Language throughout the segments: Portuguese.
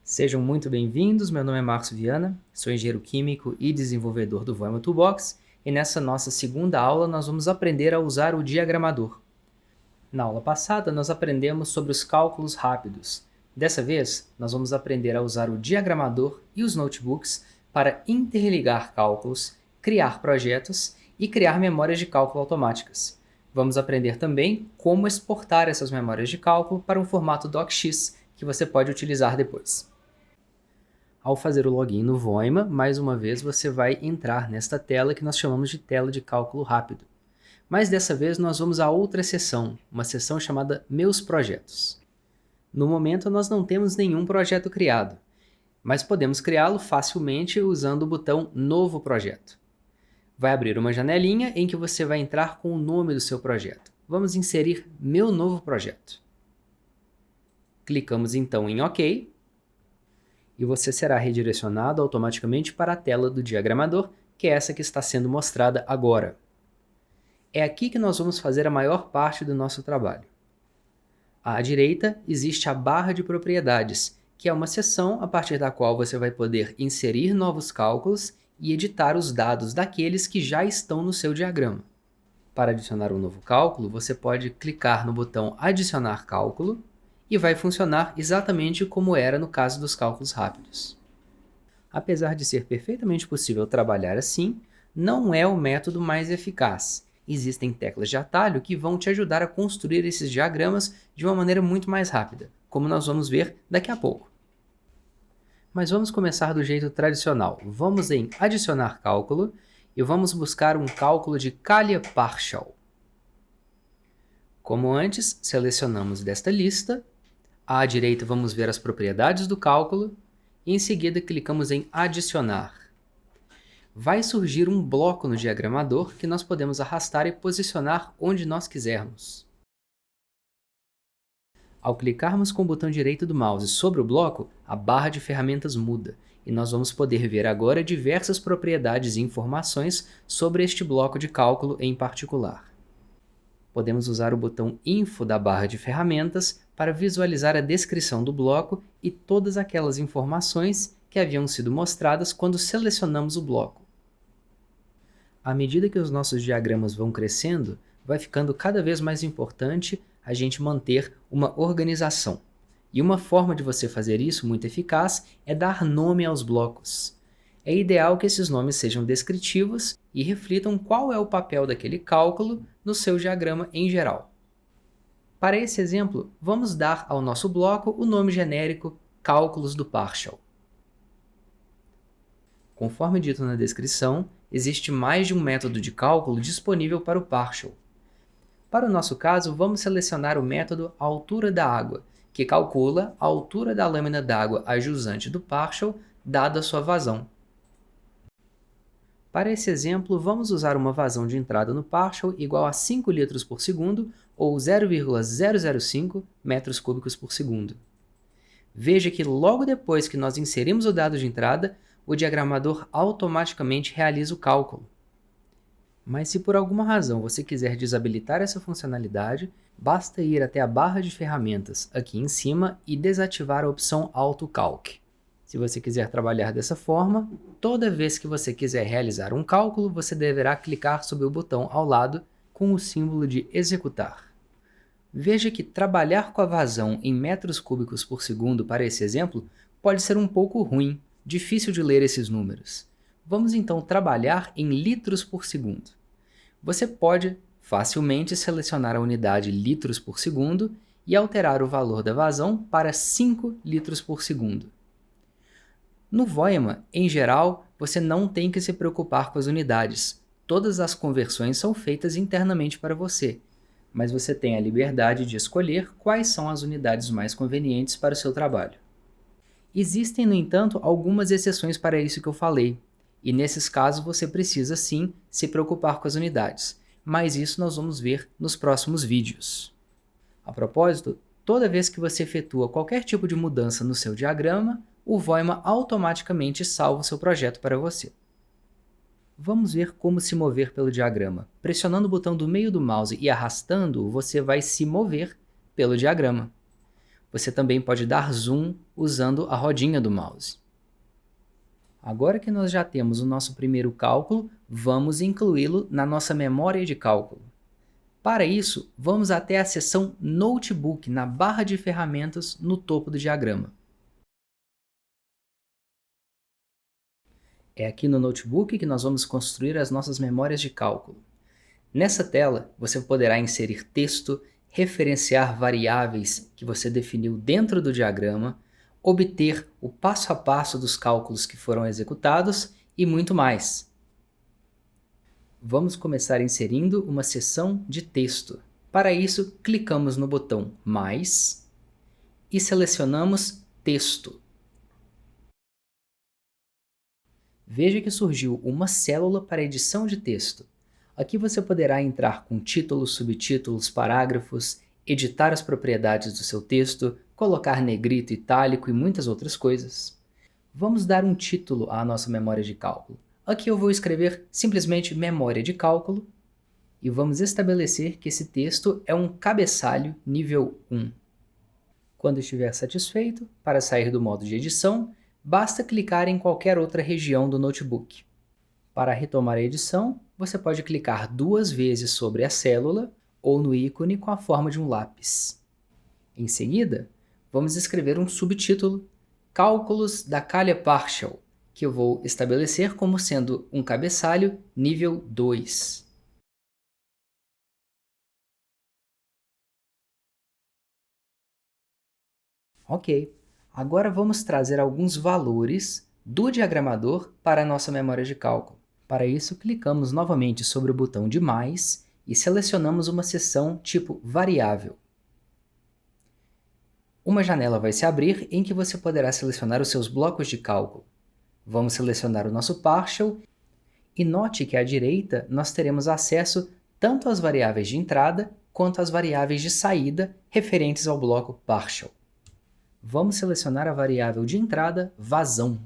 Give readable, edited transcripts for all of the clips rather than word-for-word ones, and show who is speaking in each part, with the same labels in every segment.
Speaker 1: Sejam muito bem-vindos, meu nome é Márcio Viana, sou engenheiro químico e desenvolvedor do Voima Toolbox, e nessa nossa segunda aula nós vamos aprender a usar o diagramador. Na aula passada nós aprendemos sobre os cálculos rápidos. Dessa vez, nós vamos aprender a usar o diagramador e os notebooks para interligar cálculos, criar projetos e criar memórias de cálculo automáticas. Vamos aprender também como exportar essas memórias de cálculo para um formato DocX que você pode utilizar depois. Ao fazer o login no Voima, mais uma vez você vai entrar nesta tela que nós chamamos de tela de cálculo rápido. Mas dessa vez nós vamos a outra seção, uma seção chamada Meus Projetos. No momento nós não temos nenhum projeto criado, mas podemos criá-lo facilmente usando o botão Novo Projeto. Vai abrir uma janelinha em que você vai entrar com o nome do seu projeto. Vamos inserir Meu Novo Projeto. Clicamos então em OK. E você será redirecionado automaticamente para a tela do diagramador, que é essa que está sendo mostrada agora. É aqui que nós vamos fazer a maior parte do nosso trabalho. À direita existe a barra de propriedades, que é uma seção a partir da qual você vai poder inserir novos cálculos e editar os dados daqueles que já estão no seu diagrama. Para adicionar um novo cálculo, você pode clicar no botão Adicionar Cálculo, e vai funcionar exatamente como era no caso dos cálculos rápidos. Apesar de ser perfeitamente possível trabalhar assim, não é o método mais eficaz. Existem teclas de atalho que vão te ajudar a construir esses diagramas de uma maneira muito mais rápida, como nós vamos ver daqui a pouco. Mas vamos começar do jeito tradicional. Vamos em Adicionar Cálculo e vamos buscar um cálculo de Calha Partial. Como antes, selecionamos desta lista. À direita vamos ver as propriedades do cálculo e em seguida clicamos em Adicionar. Vai surgir um bloco no diagramador que nós podemos arrastar e posicionar onde nós quisermos. Ao clicarmos com o botão direito do mouse sobre o bloco, a barra de ferramentas muda e nós vamos poder ver agora diversas propriedades e informações sobre este bloco de cálculo em particular. Podemos usar o botão Info da barra de ferramentas para visualizar a descrição do bloco e todas aquelas informações que haviam sido mostradas quando selecionamos o bloco. À medida que os nossos diagramas vão crescendo, vai ficando cada vez mais importante a gente manter uma organização. E uma forma de você fazer isso muito eficaz é dar nome aos blocos. É ideal que esses nomes sejam descritivos e reflitam qual é o papel daquele cálculo no seu diagrama em geral. Para esse exemplo, vamos dar ao nosso bloco o nome genérico Cálculos do Partial. Conforme dito na descrição, existe mais de um método de cálculo disponível para o Partial. Para o nosso caso, vamos selecionar o método Altura da Água, que calcula a altura da lâmina d'água a jusante do Partial, dada a sua vazão. Para esse exemplo, vamos usar uma vazão de entrada no Partial igual a 5 litros por segundo ou 0,005 metros cúbicos por segundo. Veja que logo depois que nós inserimos o dado de entrada, o diagramador automaticamente realiza o cálculo. Mas se por alguma razão você quiser desabilitar essa funcionalidade, basta ir até a barra de ferramentas aqui em cima e desativar a opção AutoCalc. Se você quiser trabalhar dessa forma, toda vez que você quiser realizar um cálculo, você deverá clicar sobre o botão ao lado com o símbolo de executar. Veja que trabalhar com a vazão em metros cúbicos por segundo para esse exemplo pode ser um pouco ruim, difícil de ler esses números. Vamos então trabalhar em litros por segundo. Você pode facilmente selecionar a unidade litros por segundo e alterar o valor da vazão para 5 litros por segundo. No Voima, em geral, você não tem que se preocupar com as unidades. Todas as conversões são feitas internamente para você, mas você tem a liberdade de escolher quais são as unidades mais convenientes para o seu trabalho. Existem, no entanto, algumas exceções para isso que eu falei, e nesses casos você precisa sim se preocupar com as unidades, mas isso nós vamos ver nos próximos vídeos. A propósito, toda vez que você efetua qualquer tipo de mudança no seu diagrama, o Voima automaticamente salva o seu projeto para você. Vamos ver como se mover pelo diagrama. Pressionando o botão do meio do mouse e arrastando-o, você vai se mover pelo diagrama. você também pode dar zoom usando a rodinha do mouse. Agora que nós já temos o nosso primeiro cálculo, vamos incluí-lo na nossa memória de cálculo. Para isso, vamos até a seção Notebook na barra de ferramentas no topo do diagrama. É aqui no Notebook que nós vamos construir as nossas memórias de cálculo. Nessa tela, você poderá inserir texto, referenciar variáveis que você definiu dentro do diagrama, obter o passo a passo dos cálculos que foram executados e muito mais. Vamos começar inserindo uma seção de texto. Para isso, clicamos no botão Mais e selecionamos Texto. Veja que surgiu uma célula para edição de texto. Aqui você poderá entrar com títulos, subtítulos, parágrafos, editar as propriedades do seu texto, colocar negrito, itálico e muitas outras coisas. Vamos dar um título à nossa memória de cálculo. Aqui eu vou escrever simplesmente memória de cálculo e vamos estabelecer que esse texto é um cabeçalho nível 1. Quando estiver satisfeito, para sair do modo de edição, basta clicar em qualquer outra região do notebook. Para retomar a edição, você pode clicar 2 vezes sobre a célula ou no ícone com a forma de um lápis. Em seguida, vamos escrever um subtítulo, Cálculos da Calha Partial, que eu vou estabelecer como sendo um cabeçalho nível 2. Ok, agora vamos trazer alguns valores do diagramador para a nossa memória de cálculo. Para isso, clicamos novamente sobre o botão de mais e selecionamos uma seção tipo variável. Uma janela vai se abrir em que você poderá selecionar os seus blocos de cálculo. Vamos selecionar o nosso partial e note que à direita nós teremos acesso tanto às variáveis de entrada quanto às variáveis de saída referentes ao bloco partial. Vamos selecionar a variável de entrada vazão.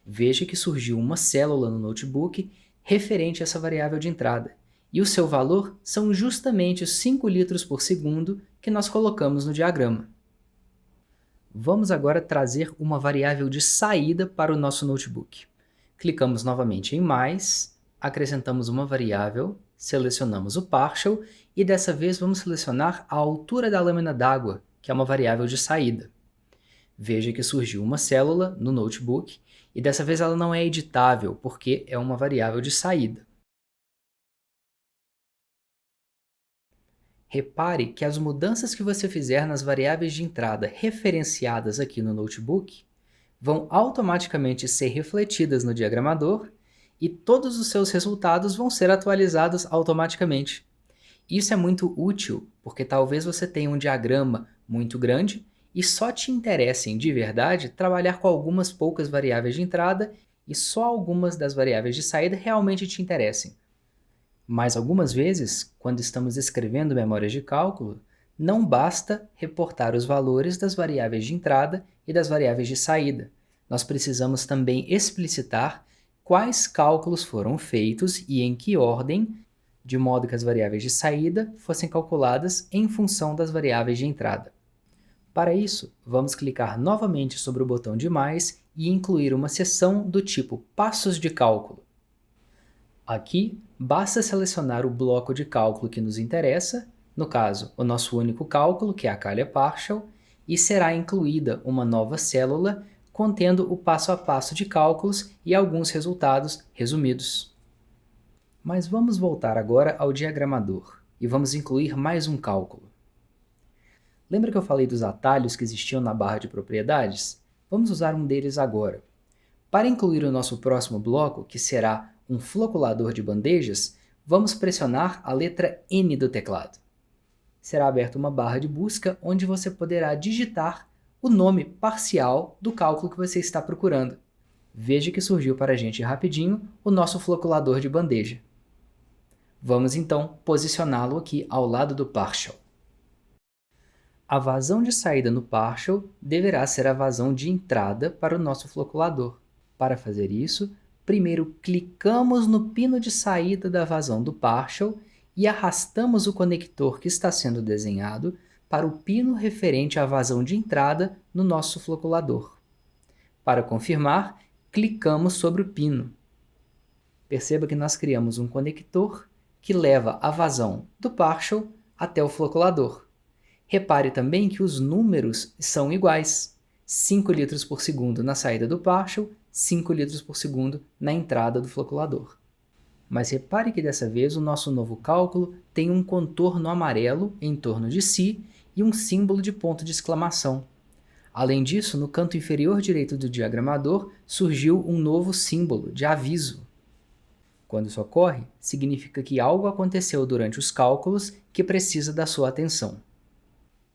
Speaker 1: Veja que surgiu uma célula no notebook referente a essa variável de entrada, e o seu valor são justamente os 5 litros por segundo que nós colocamos no diagrama. Vamos agora trazer uma variável de saída para o nosso notebook. Clicamos novamente em mais, acrescentamos uma variável, selecionamos o partial e dessa vez vamos selecionar a altura da lâmina d'água, que é uma variável de saída. Veja que surgiu uma célula no notebook e dessa vez ela não é editável porque é uma variável de saída. Repare que as mudanças que você fizer nas variáveis de entrada referenciadas aqui no notebook vão automaticamente ser refletidas no diagramador e todos os seus resultados vão ser atualizados automaticamente. Isso é muito útil porque talvez você tenha um diagrama muito grande e só te interessem de verdade trabalhar com algumas poucas variáveis de entrada e só algumas das variáveis de saída realmente te interessem. Mas algumas vezes, quando estamos escrevendo memórias de cálculo, não basta reportar os valores das variáveis de entrada e das variáveis de saída. Nós precisamos também explicitar quais cálculos foram feitos e em que ordem, de modo que as variáveis de saída fossem calculadas em função das variáveis de entrada. Para isso, vamos clicar novamente sobre o botão de mais e incluir uma seção do tipo Passos de Cálculo. Aqui, basta selecionar o bloco de cálculo que nos interessa, no caso, o nosso único cálculo, que é a calha partial, e será incluída uma nova célula contendo o passo a passo de cálculos e alguns resultados resumidos. Mas vamos voltar agora ao diagramador e vamos incluir mais um cálculo. Lembra que eu falei dos atalhos que existiam na barra de propriedades? Vamos usar um deles agora. Para incluir o nosso próximo bloco, que será um floculador de bandejas, vamos pressionar a letra N do teclado. Será aberta uma barra de busca onde você poderá digitar o nome parcial do cálculo que você está procurando. Veja que surgiu para a gente rapidinho o nosso floculador de bandeja. Vamos então posicioná-lo aqui ao lado do partial. A vazão de saída no partial deverá ser a vazão de entrada para o nosso floculador. Para fazer isso, primeiro clicamos no pino de saída da vazão do partial e arrastamos o conector que está sendo desenhado para o pino referente à vazão de entrada no nosso floculador. Para confirmar, clicamos sobre o pino. Perceba que nós criamos um conector que leva a vazão do partial até o floculador. Repare também que os números são iguais. 5 litros por segundo na saída do partial, 5 litros por segundo na entrada do floculador. Mas repare que dessa vez o nosso novo cálculo tem um contorno amarelo em torno de si e um símbolo de ponto de exclamação. Além disso, no canto inferior direito do diagramador surgiu um novo símbolo de aviso. Quando isso ocorre, significa que algo aconteceu durante os cálculos que precisa da sua atenção.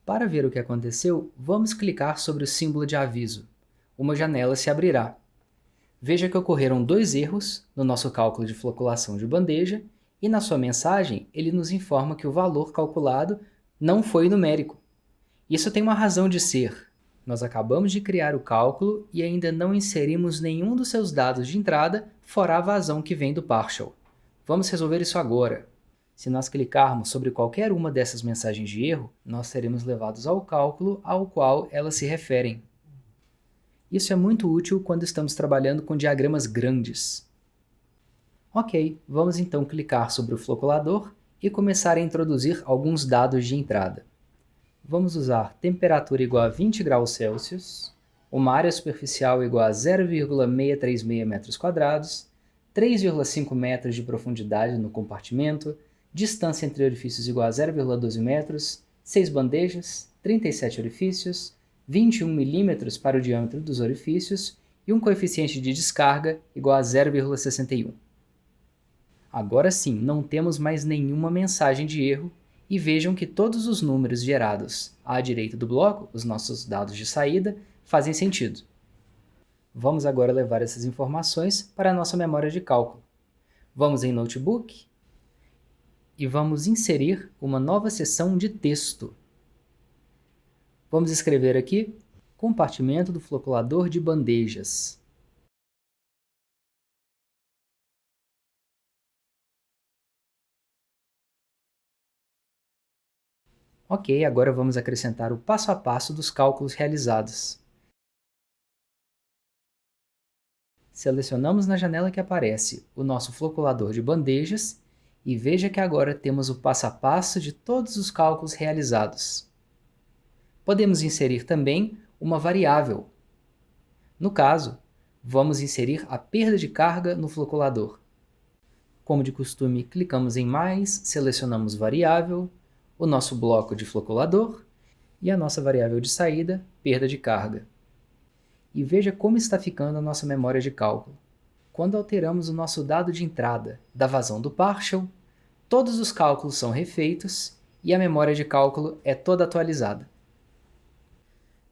Speaker 1: Para ver o que aconteceu, vamos clicar sobre o símbolo de aviso. Uma janela se abrirá. Veja que ocorreram 2 erros no nosso cálculo de floculação de bandeja e na sua mensagem ele nos informa que o valor calculado não foi numérico. Isso tem uma razão de ser. Nós acabamos de criar o cálculo e ainda não inserimos nenhum dos seus dados de entrada fora a vazão que vem do partial. Vamos resolver isso agora. Se nós clicarmos sobre qualquer uma dessas mensagens de erro, nós seremos levados ao cálculo ao qual elas se referem. Isso é muito útil quando estamos trabalhando com diagramas grandes. Ok, vamos então clicar sobre o floculador e começar a introduzir alguns dados de entrada. Vamos usar temperatura igual a 20 graus Celsius, uma área superficial igual a 0,636 metros quadrados, 3,5 metros de profundidade no compartimento, distância entre orifícios igual a 0,12 metros, 6 bandejas, 37 orifícios, 21 milímetros para o diâmetro dos orifícios e um coeficiente de descarga igual a 0,61. Agora sim, não temos mais nenhuma mensagem de erro e vejam que todos os números gerados à direita do bloco, os nossos dados de saída, fazem sentido. Vamos agora levar essas informações para a nossa memória de cálculo. Vamos em Notebook e vamos inserir uma nova seção de texto. Vamos escrever aqui compartimento do floculador de bandejas. Ok, agora vamos acrescentar o passo a passo dos cálculos realizados. Selecionamos na janela que aparece o nosso floculador de bandejas e veja que agora temos o passo a passo de todos os cálculos realizados. Podemos inserir também uma variável. No caso, vamos inserir a perda de carga no floculador. Como de costume, clicamos em Mais, selecionamos variável, o nosso bloco de floculador e a nossa variável de saída, perda de carga. E veja como está ficando a nossa memória de cálculo. Quando alteramos o nosso dado de entrada da vazão do partial, todos os cálculos são refeitos e a memória de cálculo é toda atualizada.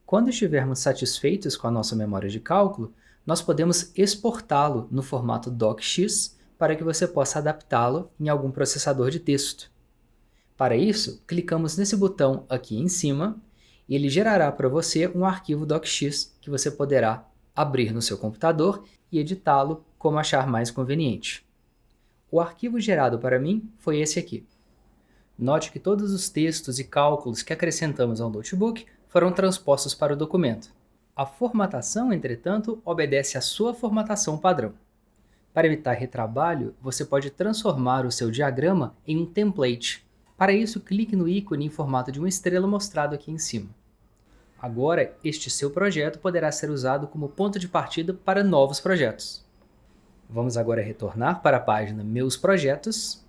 Speaker 1: Quando estivermos satisfeitos com a nossa memória de cálculo, nós podemos exportá-lo no formato docx para que você possa adaptá-lo em algum processador de texto. Para isso, clicamos nesse botão aqui em cima e ele gerará para você um arquivo docx que você poderá abrir no seu computador e editá-lo como achar mais conveniente. O arquivo gerado para mim foi esse aqui. Note que todos os textos e cálculos que acrescentamos ao notebook foram transpostos para o documento. A formatação, entretanto, obedece à sua formatação padrão. Para evitar retrabalho, você pode transformar o seu diagrama em um template. Para isso, clique no ícone em formato de uma estrela mostrado aqui em cima. Agora, este seu projeto poderá ser usado como ponto de partida para novos projetos. Vamos agora retornar para a página Meus Projetos.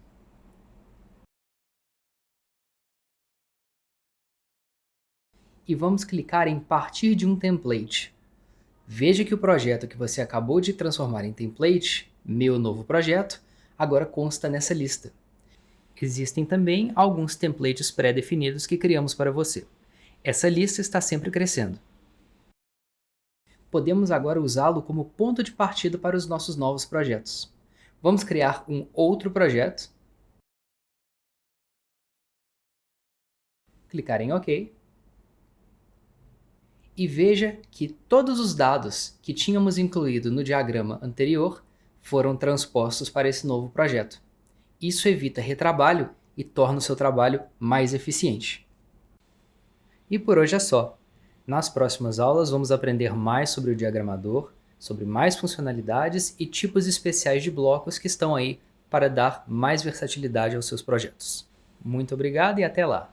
Speaker 1: E vamos clicar em Partir de um template. Veja que o projeto que você acabou de transformar em template, Meu Novo Projeto, agora consta nessa lista. Existem também alguns templates pré-definidos que criamos para você. Essa lista está sempre crescendo. Podemos agora usá-lo como ponto de partida para os nossos novos projetos. Vamos criar um outro projeto. Clicar em OK. E veja que todos os dados que tínhamos incluído no diagrama anterior foram transpostos para esse novo projeto. Isso evita retrabalho e torna o seu trabalho mais eficiente. E por hoje é só. Nas próximas aulas vamos aprender mais sobre o diagramador, sobre mais funcionalidades e tipos especiais de blocos que estão aí para dar mais versatilidade aos seus projetos. Muito obrigado e até lá!